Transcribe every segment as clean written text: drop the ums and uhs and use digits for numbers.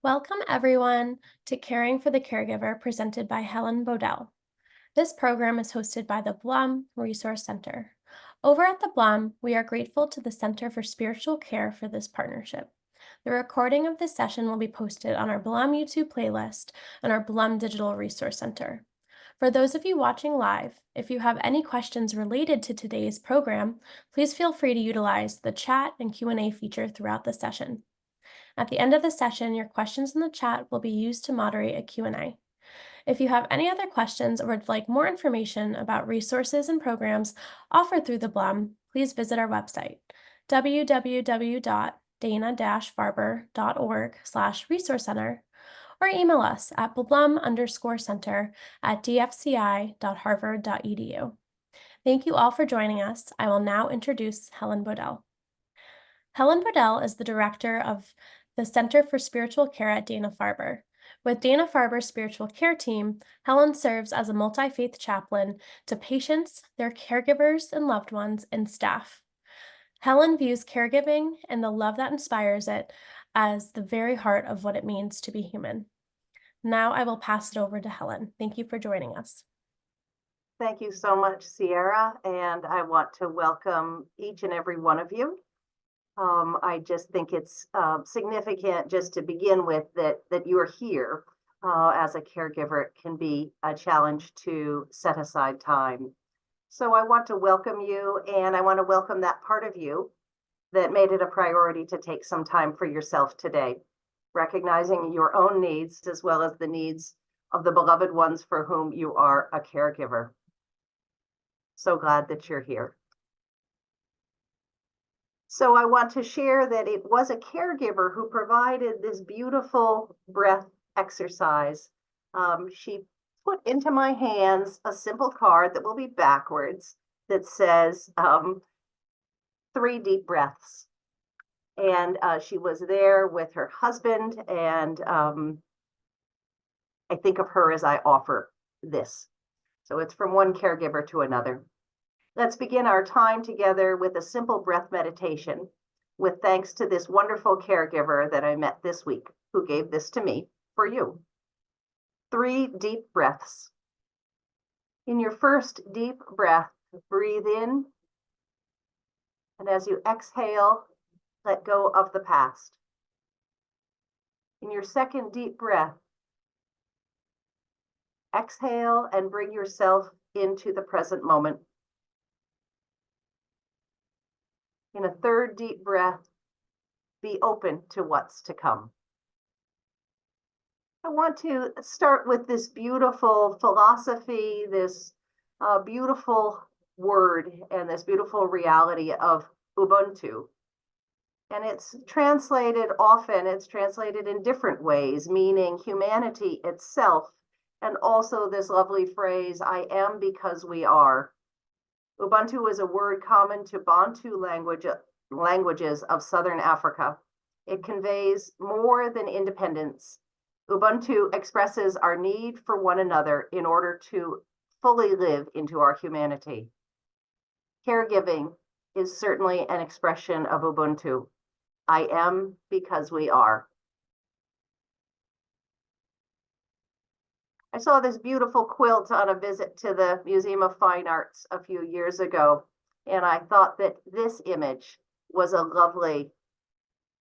Welcome, everyone, to Caring for the Caregiver presented by Helen Bodell. This program is hosted by the Blum Resource Center. Over at the Blum, we are grateful to the Center for Spiritual Care for this partnership. The recording of this session will be posted on our Blum YouTube playlist and our Blum Digital Resource Center. For those of you watching live, if you have any questions related to today's program, please feel free to utilize the chat and Q&A feature throughout the session. At the end of the session, your questions in the chat will be used to moderate a Q&A. If you have any other questions or would like more information about resources and programs offered through the Blum, please visit our website, www.dana-farber.org/resource center, or email us at blum_center@dfci.harvard.edu. Thank you all for joining us. I will now introduce Helen Bodell. Helen Bodell is the director of the Center for Spiritual Care at Dana-Farber. With Dana-Farber's spiritual care team, Helen serves as a multi-faith chaplain to patients, their caregivers and loved ones, and staff. Helen views caregiving and the love that inspires it as the very heart of what it means to be human. Now I will pass it over to Helen. Thank you for joining us. Thank you so much, Sierra, and I want to welcome each and every one of you. I just think it's significant just to begin with that you're here as a caregiver. It can be a challenge to set aside time. So I want to welcome you, and I want to welcome that part of you that made it a priority to take some time for yourself today, recognizing your own needs as well as the needs of the beloved ones for whom you are a caregiver. So glad that you're here. So I want to share that it was a caregiver who provided this beautiful breath exercise. She put into my hands a simple card that will be backwards that says 3 deep breaths. And she was there with her husband, and I think of her as I offer this. So it's from one caregiver to another. Let's begin our time together with a simple breath meditation, with thanks to this wonderful caregiver that I met this week, who gave this to me for you. 3 deep breaths. In your first deep breath, breathe in, and as you exhale, let go of the past. In your second deep breath, exhale and bring yourself into the present moment. In a third deep breath, be open to what's to come. I want to start with this beautiful philosophy, this beautiful word, and this beautiful reality of Ubuntu. And it's translated in different ways, meaning humanity itself, and also this lovely phrase, I am because we are. Ubuntu is a word common to Bantu languages of Southern Africa. It conveys more than independence. Ubuntu expresses our need for one another in order to fully live into our humanity. Caregiving is certainly an expression of Ubuntu. I am because we are. I saw this beautiful quilt on a visit to the Museum of Fine Arts a few years ago, and I thought that this image was a lovely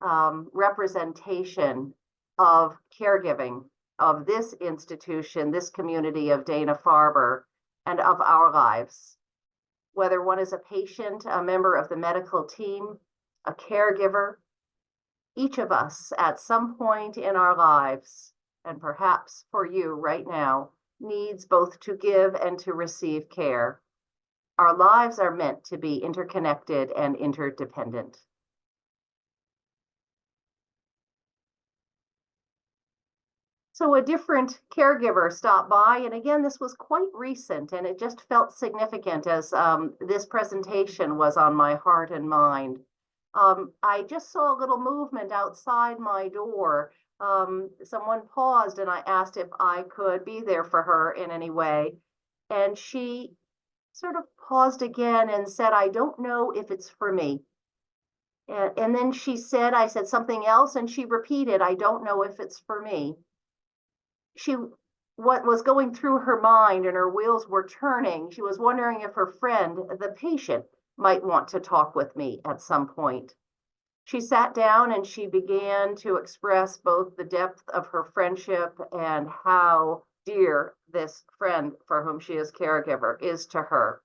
representation of caregiving, of this institution, this community of Dana-Farber, and of our lives. Whether one is a patient, a member of the medical team, a caregiver, each of us at some point in our lives, and perhaps for you right now, needs both to give and to receive care. Our lives are meant to be interconnected and interdependent. So a different caregiver stopped by, and again, this was quite recent, and it just felt significant as this presentation was on my heart and mind. I just saw a little movement outside my door. Someone paused, and I asked if I could be there for her in any way. And she sort of paused again and said, I don't know if it's for me. And then she said, I said something else, and she repeated, I don't know if it's for me. She, what was going through her mind and her wheels were turning, she was wondering if her friend, the patient, might want to talk with me at some point. She sat down and she began to express both the depth of her friendship and how dear this friend for whom she is caregiver is to her.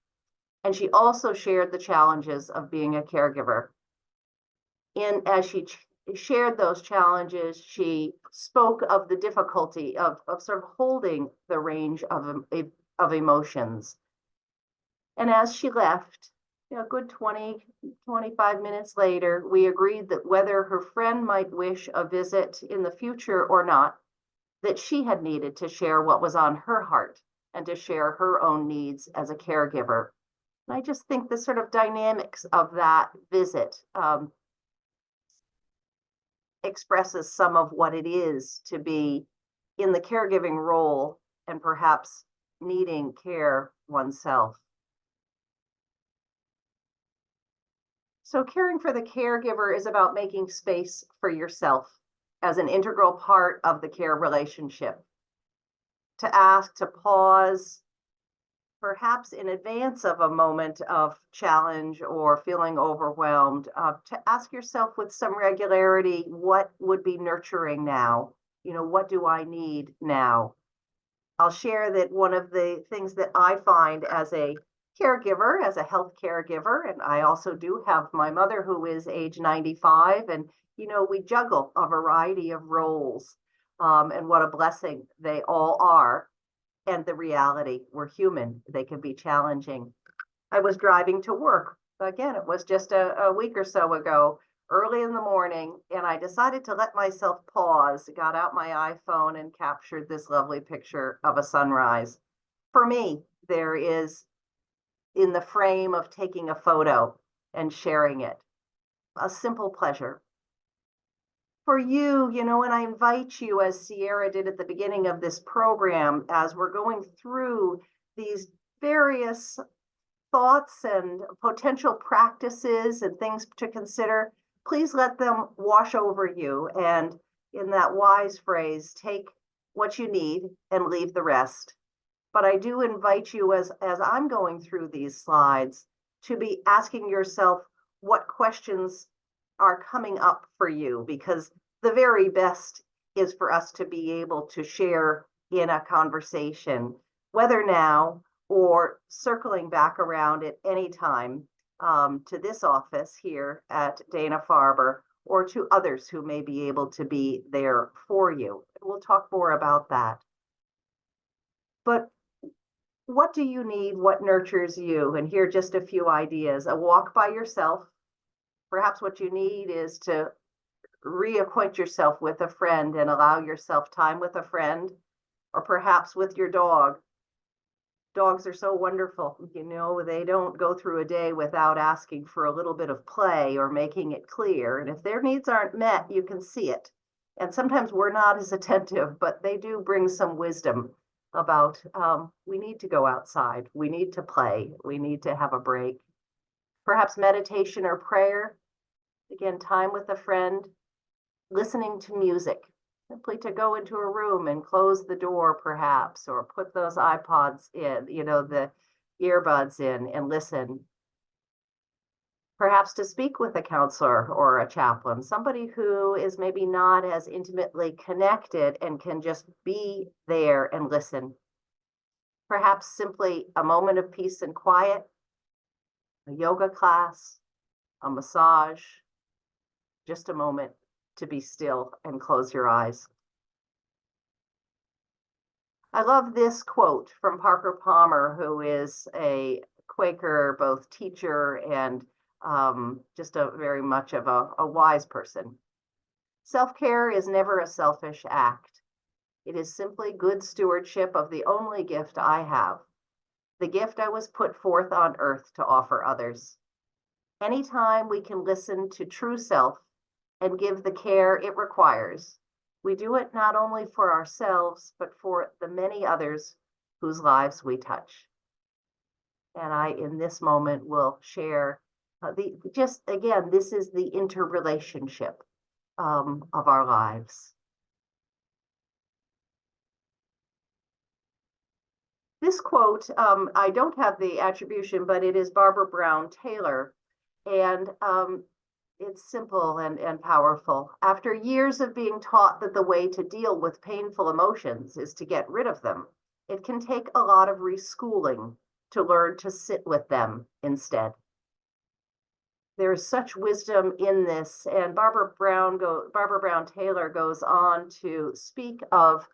And she also shared the challenges of being a caregiver. And as she shared those challenges, she spoke of the difficulty of sort of holding the range of emotions. And as she left, a good 20, 25 minutes later, we agreed that whether her friend might wish a visit in the future or not, that she had needed to share what was on her heart and to share her own needs as a caregiver. And I just think the sort of dynamics of that visit expresses some of what it is to be in the caregiving role and perhaps needing care oneself. So caring for the caregiver is about making space for yourself as an integral part of the care relationship. To ask to pause, perhaps in advance of a moment of challenge or feeling overwhelmed, to ask yourself with some regularity, what would be nurturing now? What do I need now? I'll share that one of the things that I find as a caregiver, as a health caregiver, and I also do have my mother who is age 95, and we juggle a variety of roles, and what a blessing they all are. And the reality, we're human, they can be challenging. I was driving to work. Again, it was just a week or so ago, early in the morning, and I decided to let myself pause, got out my iPhone and captured this lovely picture of a sunrise. For me, there is, in the frame of taking a photo and sharing it, a simple pleasure. For you, and I invite you, as Sierra did at the beginning of this program, as we're going through these various thoughts and potential practices and things to consider, please let them wash over you. And in that wise phrase, take what you need and leave the rest. But I do invite you, as I'm going through these slides, to be asking yourself what questions are coming up for you, because the very best is for us to be able to share in a conversation, whether now or circling back around at any time, to this office here at Dana-Farber, or to others who may be able to be there for you. We'll talk more about that. But what do you need? What nurtures you? And here are just a few ideas. A walk by yourself. Perhaps what you need is to reacquaint yourself with a friend and allow yourself time with a friend, or perhaps with your dog. Dogs are so wonderful. They don't go through a day without asking for a little bit of play or making it clear. And if their needs aren't met, you can see it. And sometimes we're not as attentive, but they do bring some wisdom about we need to go outside, we need to play, we need to have a break. Perhaps meditation or prayer. Again, time with a friend, listening to music, simply to go into a room and close the door perhaps, or put those iPods in, the earbuds in, and listen. Perhaps to speak with a counselor or a chaplain, somebody who is maybe not as intimately connected and can just be there and listen. Perhaps simply a moment of peace and quiet, a yoga class, a massage, just a moment to be still and close your eyes. I love this quote from Parker Palmer, who is a Quaker, both teacher and just a very much of a wise person. Self-care is never a selfish act. It is simply good stewardship of the only gift I have, the gift I was put forth on earth to offer others. Anytime we can listen to true self and give the care it requires, we do it not only for ourselves, but for the many others whose lives we touch. And I, in this moment, will share Just again, this is the interrelationship of our lives. This quote, I don't have the attribution, but it is Barbara Brown Taylor, and it's simple and powerful. After years of being taught that the way to deal with painful emotions is to get rid of them, it can take a lot of reschooling to learn to sit with them instead. There's such wisdom in this, and Barbara Brown Taylor goes on to speak of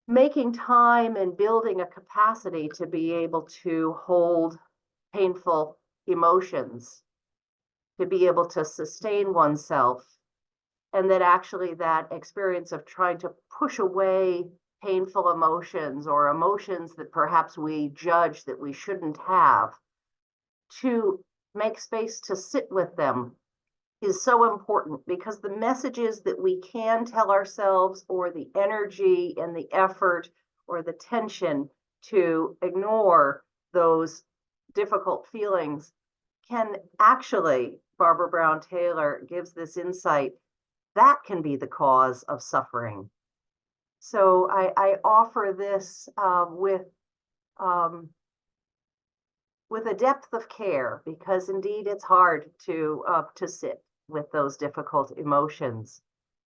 making time and building a capacity to be able to hold painful emotions, to be able to sustain oneself, and that actually that experience of trying to push away painful emotions or emotions that perhaps we judge that we shouldn't have, to make space to sit with them is so important, because the messages that we can tell ourselves, or the energy and the effort or the tension to ignore those difficult feelings, can actually, Barbara Brown Taylor gives this insight, that can be the cause of suffering. So I offer this with a depth of care, because indeed it's hard to sit with those difficult emotions.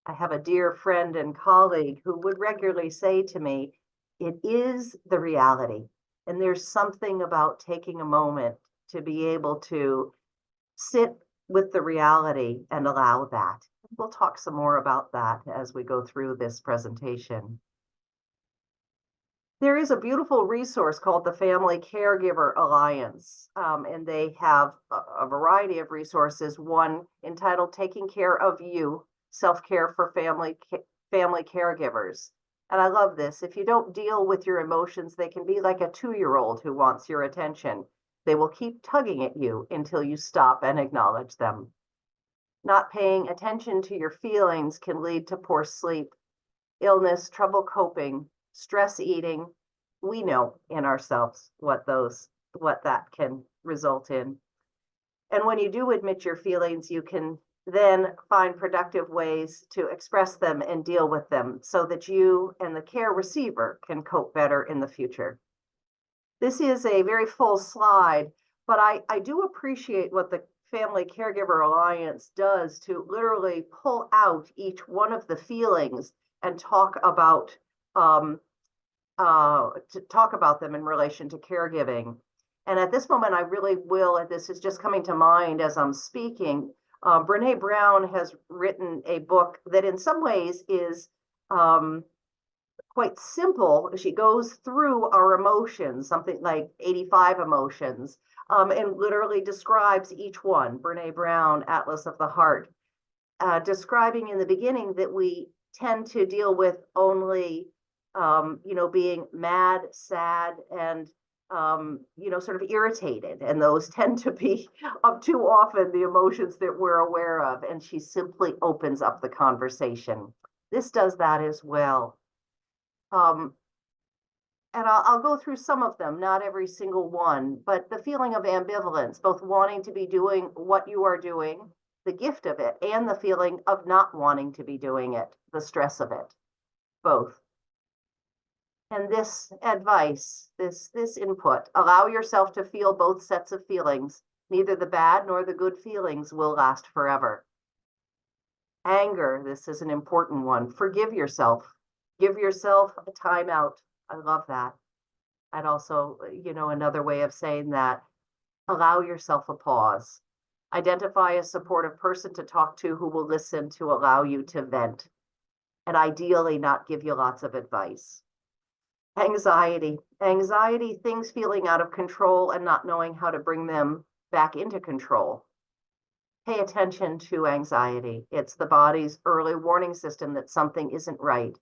I have a dear friend and colleague who would regularly say to me, it is the reality. And there's something about taking a moment to be able to sit with the reality and allow that. We'll talk some more about that as we go through this presentation. There is a beautiful resource called the Family Caregiver Alliance, and they have a variety of resources, one entitled Taking Care of You, Self-Care for Family Caregivers. And I love this. If you don't deal with your emotions, they can be like a 2-year-old who wants your attention. They will keep tugging at you until you stop and acknowledge them. Not paying attention to your feelings can lead to poor sleep, illness, trouble coping, stress eating. We know in ourselves what that can result in. And when you do admit your feelings, you can then find productive ways to express them and deal with them, so that you and the care receiver can cope better in the future. This is a very full slide, but I do appreciate what the Family Caregiver Alliance does to literally pull out each one of the feelings and talk about them in relation to caregiving. And at this moment, I really will, and this is just coming to mind as I'm speaking, Brene Brown has written a book that in some ways is quite simple. She goes through our emotions, something like 85 emotions, and literally describes each one. Brene Brown, Atlas of the Heart, describing in the beginning that we tend to deal with only being mad, sad, and sort of irritated. And those tend to be too often the emotions that we're aware of. And she simply opens up the conversation. This does that as well. And I'll go through some of them, not every single one, but the feeling of ambivalence, both wanting to be doing what you are doing, the gift of it, and the feeling of not wanting to be doing it, the stress of it, both. And this advice, this input, allow yourself to feel both sets of feelings. Neither the bad nor the good feelings will last forever. Anger, this is an important one. Forgive yourself. Give yourself a timeout. I love that. And also, another way of saying that, allow yourself a pause. Identify a supportive person to talk to who will listen, to allow you to vent, and ideally not give you lots of advice. Anxiety, things feeling out of control and not knowing how to bring them back into control. Pay attention to anxiety. It's the body's early warning system that something isn't right.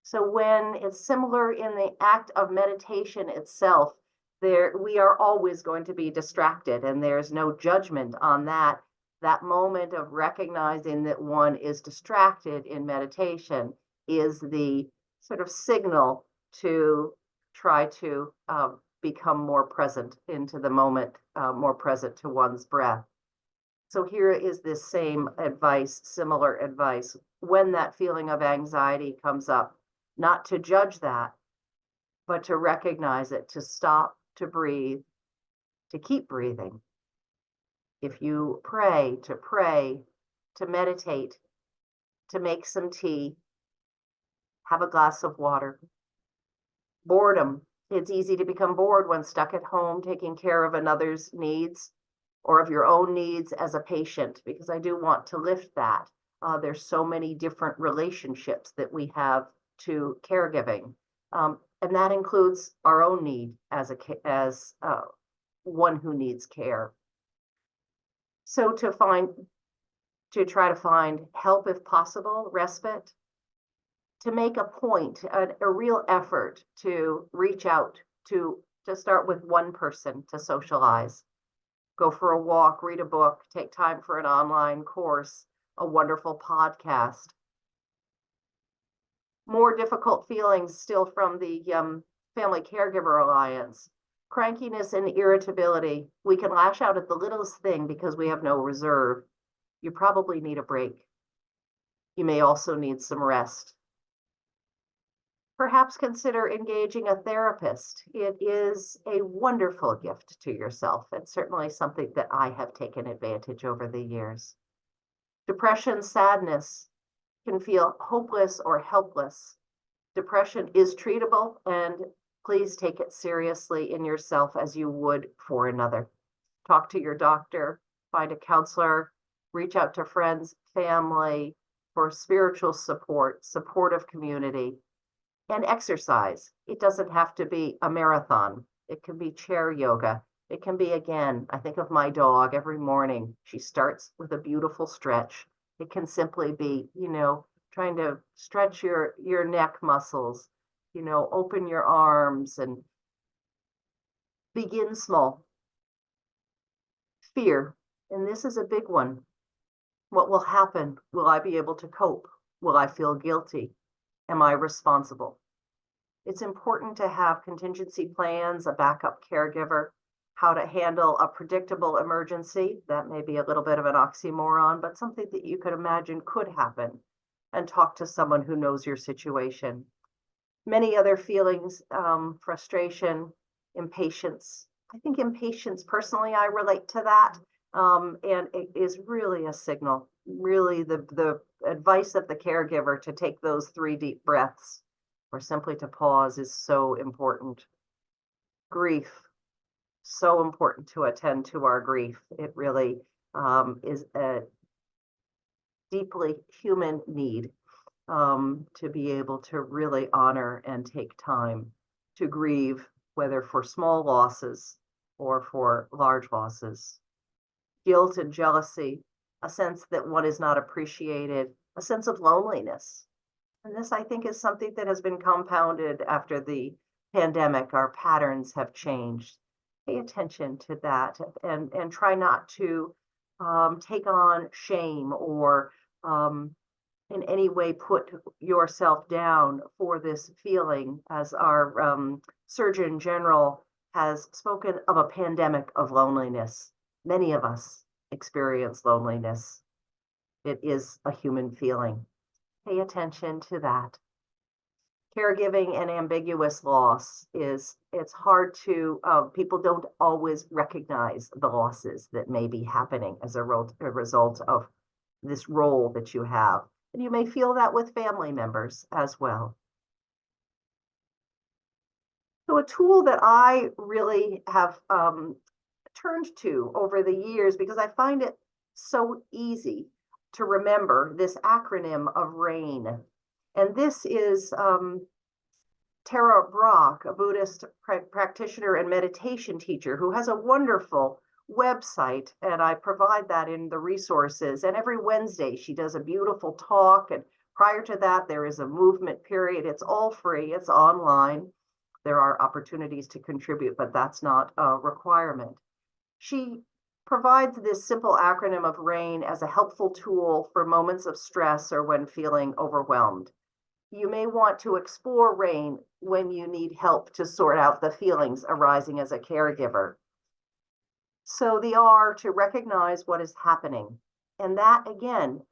So when it's similar in the act of meditation itself, we are always going to be distracted, and there's no judgment on that. That moment of recognizing that one is distracted in meditation is the sort of signal to try to become more present into the moment, more present to one's breath. So here is this same advice, similar advice, when that feeling of anxiety comes up, not to judge that, but to recognize it, to stop, to breathe, to keep breathing. If you pray, to meditate, to make some tea, have a glass of water. Boredom. It's easy to become bored when stuck at home taking care of another's needs or of your own needs as a patient, because I do want to lift that. There's so many different relationships that we have to caregiving. And that includes our own need as one who needs care. So to try to find help if possible, respite, to make a point, a real effort to reach out to start with one person to socialize. Go for a walk, read a book, take time for an online course, a wonderful podcast. More difficult feelings still from the Family Caregiver Alliance. Crankiness and irritability. We can lash out at the littlest thing because we have no reserve. You probably need a break. You may also need some rest. Perhaps consider engaging a therapist. It is a wonderful gift to yourself, and certainly something that I have taken advantage over the years. Depression, sadness can feel hopeless or helpless. Depression is treatable, and please take it seriously in yourself as you would for another. Talk to your doctor, find a counselor, reach out to friends, family for spiritual support, supportive community. And exercise. It doesn't have to be a marathon. It can be chair yoga. It can be, again, I think of my dog every morning. She starts with a beautiful stretch. It can simply be, trying to stretch your neck muscles, open your arms and begin small. Fear, and this is a big one. What will happen? Will I be able to cope? Will I feel guilty? Am I responsible? It's important to have contingency plans, a backup caregiver, how to handle a predictable emergency. That may be a little bit of an oxymoron, but something that you could imagine could happen, and talk to someone who knows your situation. Many other feelings, frustration, impatience. I think impatience, personally, I relate to that. And it is really a signal, really the advice of the caregiver to take those 3 deep breaths or simply to pause is so important. Grief, so important to attend to our grief. It really is a deeply human need to be able to really honor and take time to grieve, whether for small losses or for large losses. Guilt and jealousy, a sense that one is not appreciated, a sense of loneliness. And this, I think, is something that has been compounded after the pandemic. Our patterns have changed. Pay attention to that and try not to take on shame or in any way put yourself down for this feeling, as our Surgeon General has spoken of a pandemic of loneliness. Many of us experience loneliness. It is a human feeling. Pay attention to that. Caregiving and ambiguous loss it's hard to, people don't always recognize the losses that may be happening as a result of this role that you have. And you may feel that with family members as well. So a tool that I really have turned to over the years, because I find it so easy to remember, this acronym of RAIN. And this is Tara Brach, a Buddhist practitioner and meditation teacher who has a wonderful website, and I provide that in the resources. And every Wednesday she does a beautiful talk, and prior to that there is a movement period. It's all free, it's online. There are opportunities to contribute, but that's not a requirement. She provides this simple acronym of RAIN as a helpful tool for moments of stress or when feeling overwhelmed. You may want to explore rain when you need help to sort out the feelings arising as a caregiver. So the R, to recognize what is happening. And that, again,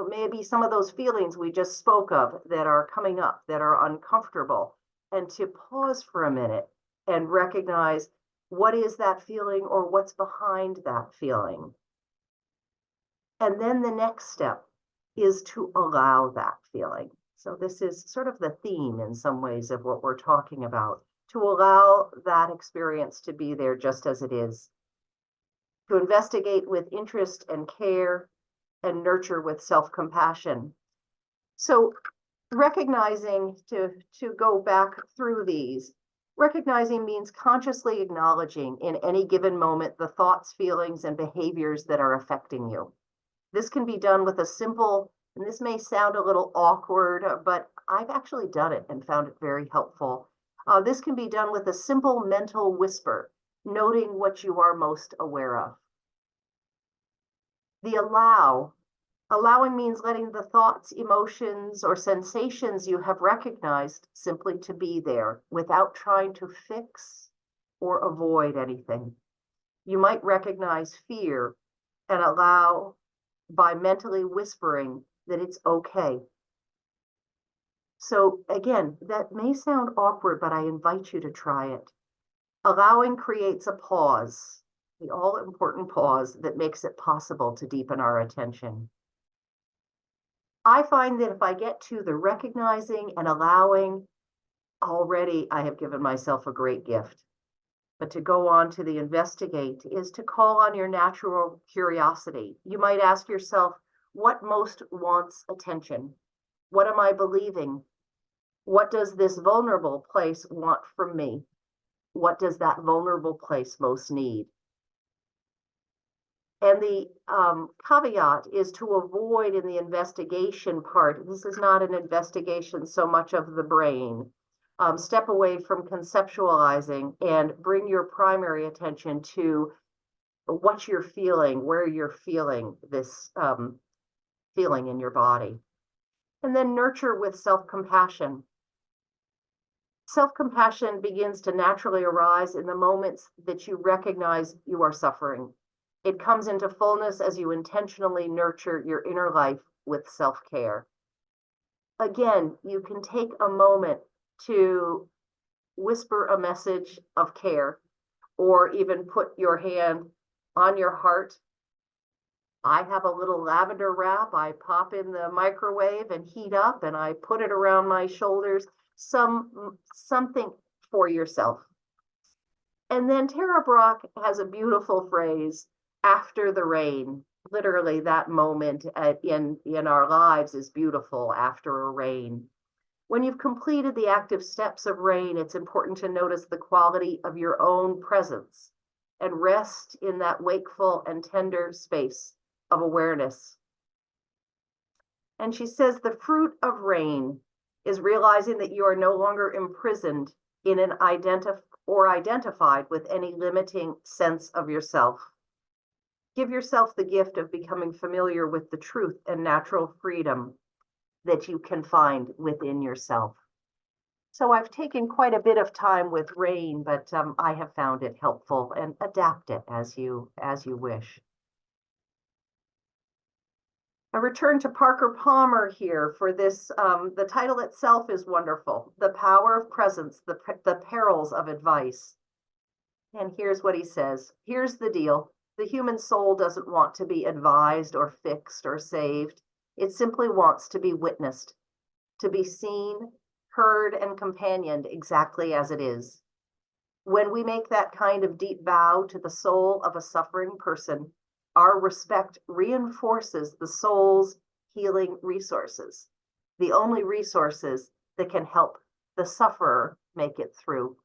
maybe some of those feelings we just spoke of that are coming up, that are uncomfortable, and to pause for a minute and recognize what is that feeling or what's behind that feeling. And then the next step is to allow that feeling. So this is sort of the theme in some ways of what we're talking about, to allow that experience to be there just as it is, to investigate with interest and care, and nurture with self-compassion. So recognizing, to go back through these, recognizing means consciously acknowledging in any given moment the thoughts, feelings, and behaviors that are affecting you. This can be done with a simple, and this may sound a little awkward, but I've actually done it and found it very helpful. This can be done with a simple mental whisper, noting what you are most aware of. The allowing means letting the thoughts, emotions, or sensations you have recognized simply to be there without trying to fix or avoid anything. You might recognize fear and allow by mentally whispering that it's okay. So again, that may sound awkward, but I invite you to try it. Allowing creates a pause, the all-important pause that makes it possible to deepen our attention. I find that if I get to the recognizing and allowing, already I have given myself a great gift. But to go on to the investigate is to call on your natural curiosity. You might ask yourself, what most wants attention? What am I believing? What does this vulnerable place want from me? What does that vulnerable place most need? And the caveat is to avoid in the investigation part. This is not an investigation so much of the brain. Step away from conceptualizing and bring your primary attention to what you're feeling, where you're feeling this feeling in your body. And then nurture with self-compassion. Self-compassion begins to naturally arise in the moments that you recognize you are suffering. It comes into fullness as you intentionally nurture your inner life with self-care. Again, you can take a moment to whisper a message of care, or even put your hand on your heart. I have a little lavender wrap I pop in the microwave and heat up, and I put it around my shoulders, something for yourself. And then Tara Brach has a beautiful phrase, after the rain. Literally that moment in our lives is beautiful after a rain. When you've completed the active steps of rain, it's important to notice the quality of your own presence and rest in that wakeful and tender space of awareness. And she says the fruit of rain is realizing that you are no longer imprisoned in an identified with any limiting sense of yourself. Give yourself the gift of becoming familiar with the truth and natural freedom that you can find within yourself. So I've taken quite a bit of time with rain, but I have found it helpful, and adapt it as you wish. I return to Parker Palmer here for this. The title itself is wonderful. The Power of Presence, the Perils of Advice. And here's what he says. Here's the deal. The human soul doesn't want to be advised or fixed or saved. It simply wants to be witnessed, to be seen, heard, and companioned exactly as it is. When we make that kind of deep vow to the soul of a suffering person, our respect reinforces the soul's healing resources, the only resources that can help the sufferer make it through.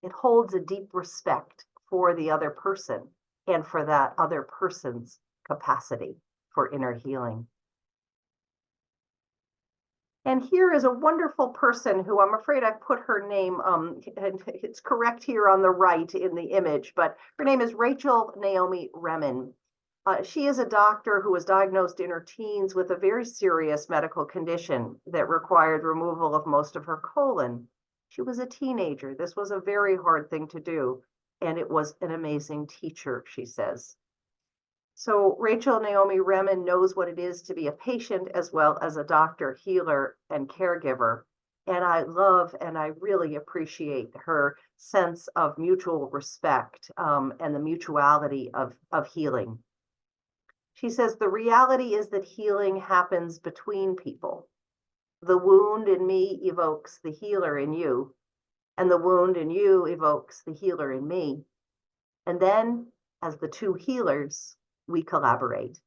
It holds a deep respect for the other person and for that other person's capacity for inner healing. And here is a wonderful person who, I'm afraid I put her name, and it's correct here on the right in the image, but her name is Rachel Naomi Remen. She is a doctor who was diagnosed in her teens with a very serious medical condition that required removal of most of her colon. She was a teenager. This was a very hard thing to do, and it was an amazing teacher, she says. So Rachel Naomi Remen knows what it is to be a patient as well as a doctor, healer, and caregiver. And I love and I really appreciate her sense of mutual respect and the mutuality of healing. She says, the reality is that healing happens between people. The wound in me evokes the healer in you, and the wound in you evokes the healer in me. And then, as the two healers, we collaborate.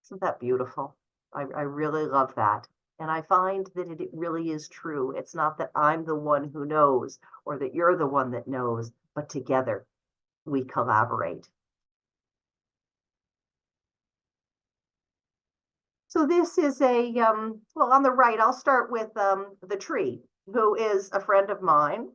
Isn't that beautiful? I really love that. And I find that it really is true. It's not that I'm the one who knows or that you're the one that knows, but together we collaborate. So this is a, well, on the right, I'll start with the tree, who is a friend of mine.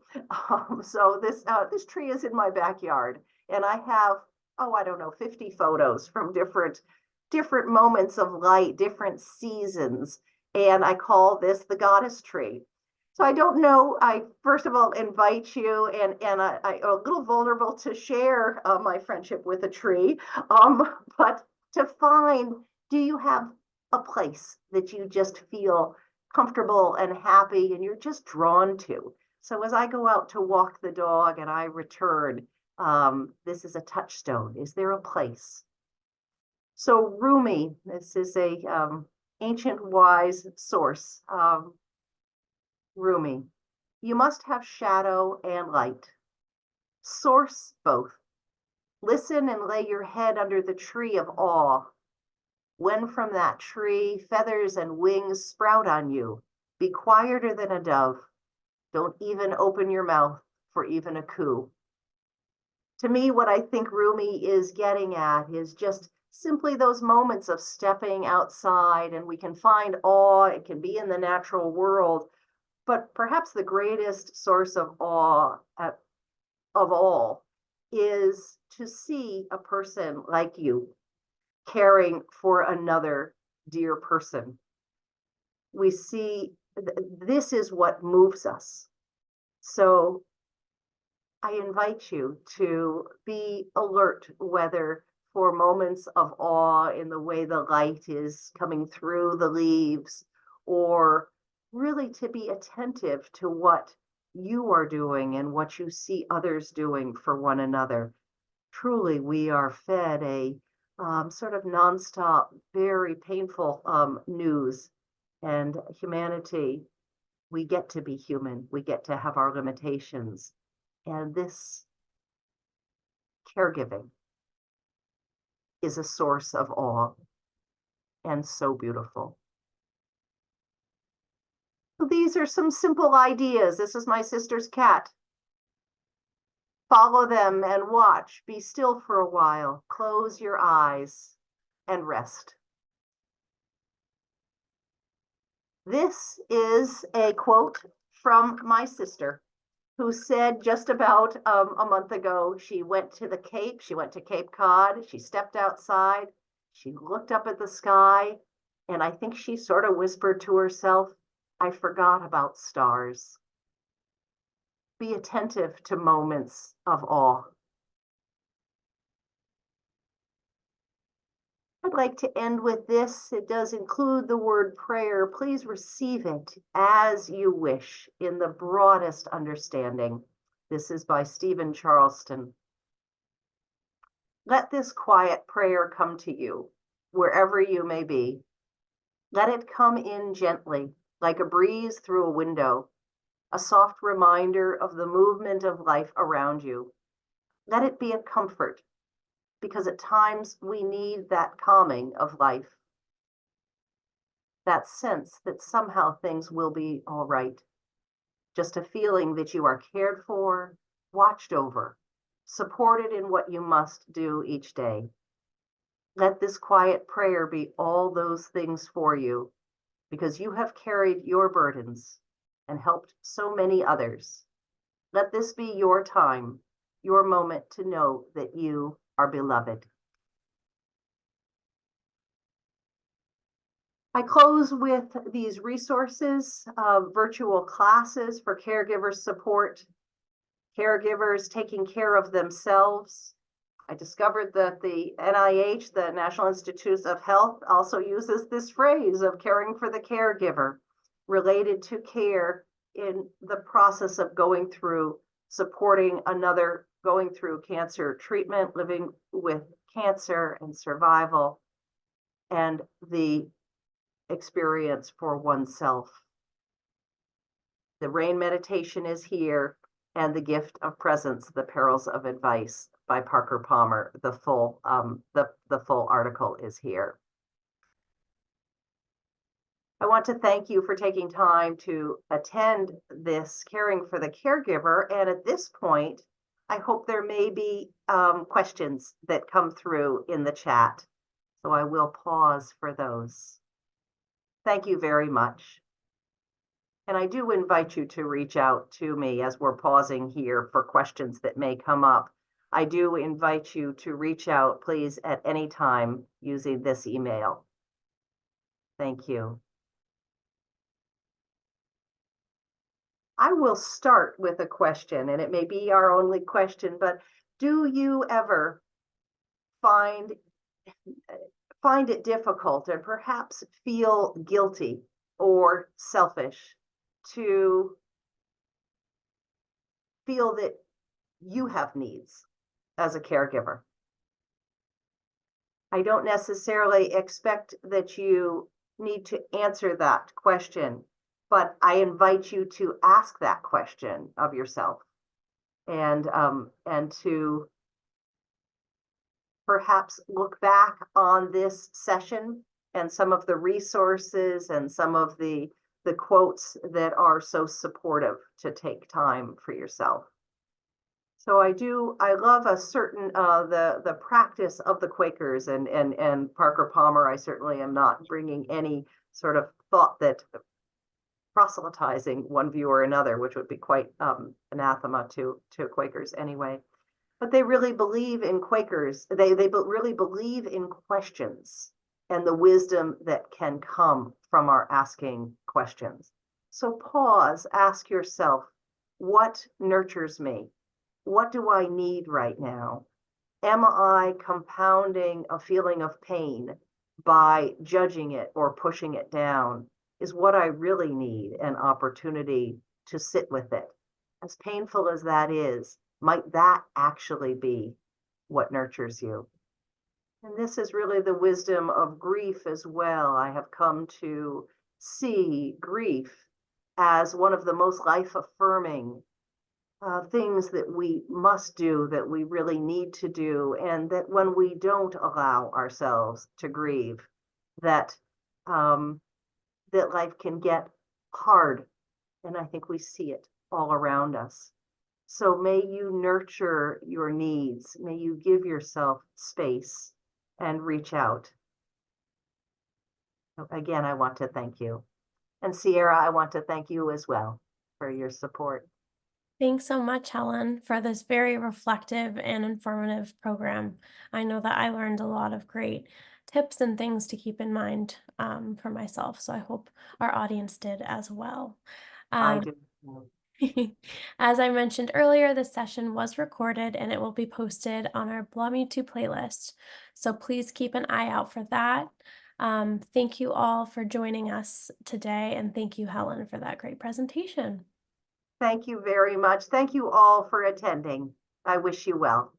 So this tree is in my backyard, and I have, oh, I don't know, 50 photos from different moments of light, different seasons, and I call this the goddess tree. So I don't know, I first of all invite you, and I'm a little vulnerable to share my friendship with a tree, but to find, do you have a place that you just feel comfortable and happy and you're just drawn to? So as I go out to walk the dog and I return, this is a touchstone. Is there a place? So Rumi, this is a ancient wise source. Rumi, you must have shadow and light. Source both. Listen and lay your head under the tree of awe. When from that tree feathers and wings sprout on you, be quieter than a dove. Don't even open your mouth for even a coo. To me, what I think Rumi is getting at is just simply those moments of stepping outside, and we can find awe. It can be in the natural world, but perhaps the greatest source of awe of all is to see a person like you caring for another dear person. We see this is what moves us. So I invite you to be alert, whether for moments of awe in the way the light is coming through the leaves, or really to be attentive to what you are doing and what you see others doing for one another. Truly, we are fed a sort of nonstop, very painful news, and humanity. We get to be human. We get to have our limitations, and this caregiving is a source of awe and so beautiful. So these are some simple ideas. This is my sister's cat. Follow them and watch. Be still for a while. Close your eyes and rest. This is a quote from my sister, who said just about a month ago, she went to the Cape, she went to Cape Cod, she stepped outside, she looked up at the sky, and I think she sort of whispered to herself, I forgot about stars. Be attentive to moments of awe. I'd like to end with this. It does include the word prayer. Please receive it as you wish in the broadest understanding. This is by Stephen Charleston. Let this quiet prayer come to you, wherever you may be. Let it come in gently, like a breeze through a window, a soft reminder of the movement of life around you. Let it be a comfort, because at times we need that calming of life, that sense that somehow things will be all right, just a feeling that you are cared for, watched over, supported in what you must do each day. Let this quiet prayer be all those things for you, because you have carried your burdens and helped so many others. Let this be your time, your moment to know that you are beloved. I close with these resources, virtual classes for caregiver support, caregivers taking care of themselves. I discovered that the NIH, the National Institutes of Health, also uses this phrase of caring for the caregiver related to care in the process of going through, supporting another going through cancer treatment, living with cancer and survival, and the experience for oneself. The rain meditation is here, and the gift of presence, the perils of advice by Parker Palmer. The full article is here. I want to thank you for taking time to attend this Caring for the Caregiver. And at this point, I hope there may be questions that come through in the chat. So I will pause for those. Thank you very much. And I do invite you to reach out to me as we're pausing here for questions that may come up. I do invite you to reach out, please, at any time using this email. Thank you. I will start with a question, and it may be our only question, but do you ever find it difficult and perhaps feel guilty or selfish to feel that you have needs as a caregiver? I don't necessarily expect that you need to answer that question, but I invite you to ask that question of yourself and to perhaps look back on this session and some of the resources and some of the quotes that are so supportive to take time for yourself. So I love a certain, the practice of the Quakers and Parker Palmer. I certainly am not bringing any sort of thought that proselytizing one view or another, which would be quite anathema to Quakers anyway. But they really believe in Quakers. They really believe in questions and the wisdom that can come from our asking questions. So pause, ask yourself, what nurtures me? What do I need right now? Am I compounding a feeling of pain by judging it or pushing it down? Is what I really need an opportunity to sit with it? As painful as that is, might that actually be what nurtures you? And this is really the wisdom of grief as well. I have come to see grief as one of the most life-affirming things that we must do, that we really need to do, and that when we don't allow ourselves to grieve, that that life can get hard. And I think we see it all around us. So may you nurture your needs. May you give yourself space and reach out. Again, I want to thank you. And Sierra, I want to thank you as well for your support. Thanks so much, Helen, for this very reflective and informative program. I know that I learned a lot of great tips and things to keep in mind for myself, so I hope our audience did as well. I do. As I mentioned earlier, this session was recorded and it will be posted on our Blum YouTube playlist, so please keep an eye out for that. Thank you all for joining us today, and thank you, Helen, for that great presentation. Thank you very much. Thank you all for attending. I wish you well.